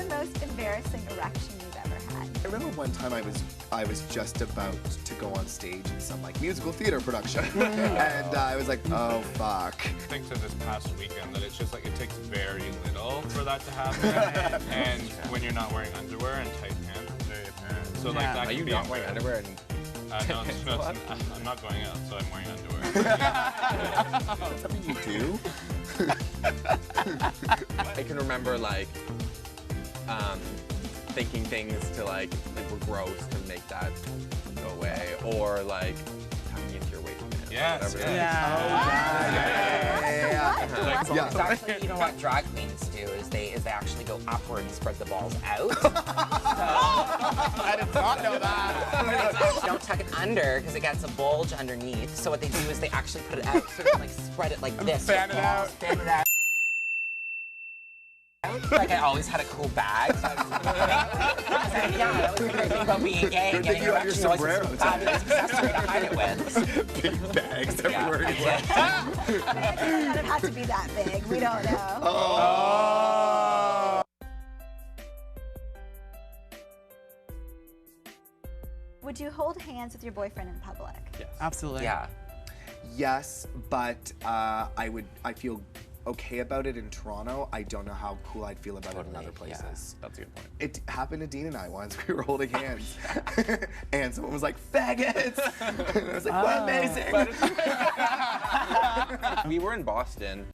most embarrassing erection you've ever had? I remember one time I was just about to go on stage in some like musical theater production, and I was like, oh fuck. I think to this past weekend that it's just like it takes very little for that to happen, and when you're not wearing underwear and tight pants, it's very apparent. So like that. Are you not wearing underwear? No, I'm not going out, so I'm wearing underwear. That's something you do? I can remember like thinking things to like were gross to make that go away, or like tucking into your waistband. Yes. Whatever. Yeah. It's actually even what drag queens do is they actually go upward and spread the balls out. I did not know that. You don't tuck it under because it gets a bulge underneath. So what they do is they actually put it out, sort of like spread it like this. Fan it out. Fan it out. Like I always had a cool bag. So yeah, that was the great thing about being gay. Good thing you have your sombrero. Fabulous accessory to hide it with. Big bags everywhere you went. It doesn't have to be that big. We don't know. Oh. Would you hold hands with your boyfriend in public? Yes. Absolutely. Yeah. Yes, but I feel okay about it in Toronto. I don't know how cool I'd feel about it in other places. That's a good point. It happened to Dean and I once. We were holding hands, and someone was like, "Faggots!" And I was like, "What amazing!" We were in Boston,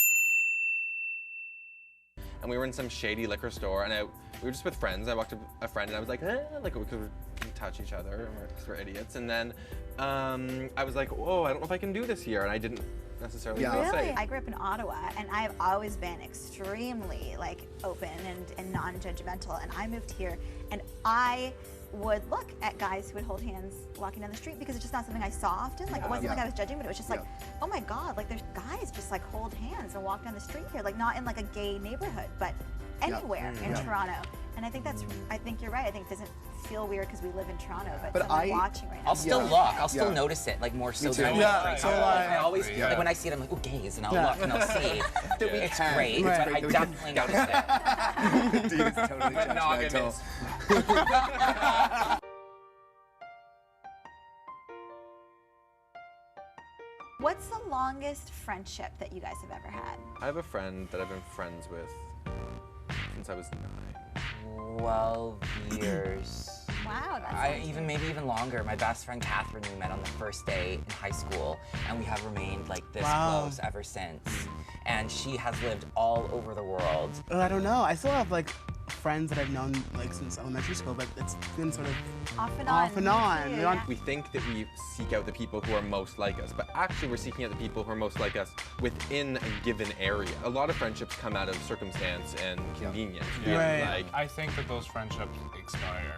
and we were in some shady liquor store, and we were just with friends. I walked up a friend, and I was like, like we could touch each other, because we're idiots. And then I was like, "Oh, I don't know if I can do this here," and I didn't necessarily feel Really? safe. I grew up in Ottawa, and I've always been extremely like open and non-judgmental. And I moved here, and I would look at guys who would hold hands walking down the street because it's just not something I saw often. Like it wasn't like I was judging, but it was just like, oh my god, like there's guys just like hold hands and walk down the street here, like not in like a gay neighborhood, but anywhere in Toronto. And I think you're right. I think it doesn't feel weird because we live in Toronto, but someone watching right now. I'll still look. I'll still notice it, like more so than I always, like when I see it, I'm like, oh, gays, and I'll look and I'll see. It's great, but I definitely notice it. Dean is totally judgmental. What's the longest friendship that you guys have ever had? I have a friend that I've been friends with since I was 9. 12 years. Wow, that's maybe even longer. My best friend Catherine, we met on the first day in high school, and we have remained like this close ever since. And she has lived all over the world. I don't know. I still have like friends that I've known like since elementary school, but it's been sort of off and on. We think that we seek out the people who are most like us, but actually we're seeking out the people who are most like us within a given area. A lot of friendships come out of circumstance and convenience. Right. I think that those friendships expire.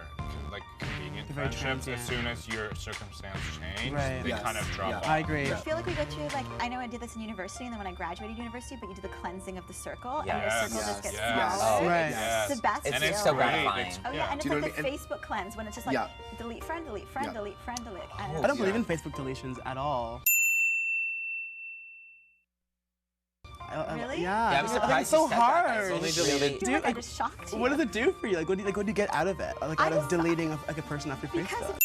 Like convenient friendships, as soon as your circumstance change, they kind of drop off. I agree. I feel like we go through, like, I know I did this in university, and then when I graduated university, but you do the cleansing of the circle, and your circle just gets smaller. Right. It's the best It's feeling. so gratifying. Oh yeah, and it's like the Facebook cleanse, when it's just like, delete friend, delete friend, delete friend, delete. I don't believe in Facebook deletions at all. Really? Yeah. I'm surprised it's so you said hard. that. Only deleted. I feel like I just shocked you. What does it do for you? Like, what do you get out of it? Like, out of deleting like a person off your Facebook?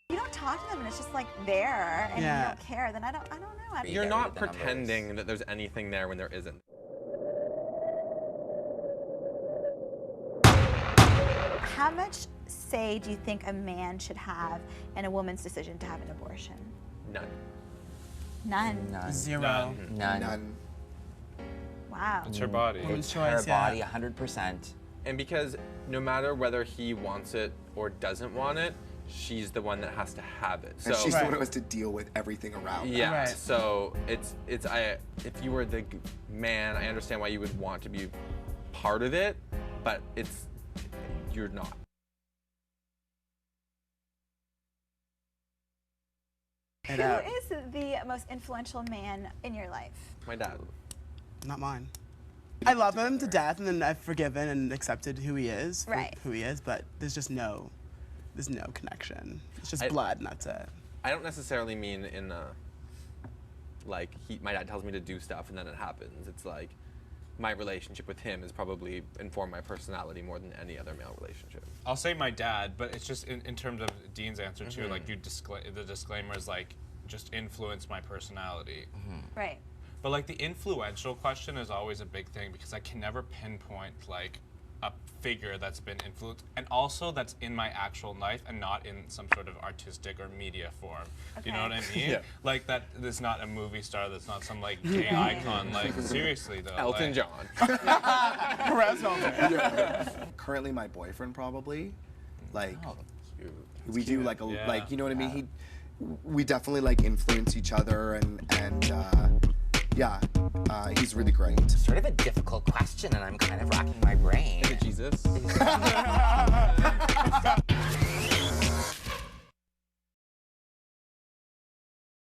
You don't talk to them, and it's just like there, and you don't care. Then I don't know. You're not pretending that there's anything there when there isn't. How much say do you think a man should have in a woman's decision to have an abortion? None. None. Zero. None. Wow. It's her body. It's her body, 100%. And because no matter whether he wants it or doesn't want it, she's the one that has to have it. So And she's the one who has to deal with everything around that. Yeah. So if you were the man, I understand why you would want to be part of it, but you're not. Who is the most influential man in your life? My dad. Not mine. I love him to death, and then I've forgiven and accepted who he is, for who he is, but there's no connection. It's just blood, and that's it. I don't necessarily mean in like my dad tells me to do stuff and then it happens. It's like my relationship with him has probably informed my personality more than any other male relationship. I'll say my dad, but it's just in terms of Dean's answer too. Like the disclaimer is like just influence my personality. Right. But like the influential question is always a big thing because I can never pinpoint like a figure that's been influenced, and also that's in my actual life and not in some sort of artistic or media form. Do you know what I mean? Yeah. Like that's not a movie star, that's not some like gay icon. Like seriously though. Elton like, John. Perez Hilton. Currently, my boyfriend probably. Like, Cute. we do like a Yeah. like, you know what I mean? We definitely like influence each other, and yeah, he's really great. Sort of a difficult question, and I'm kind of racking my brain. Is it Jesus?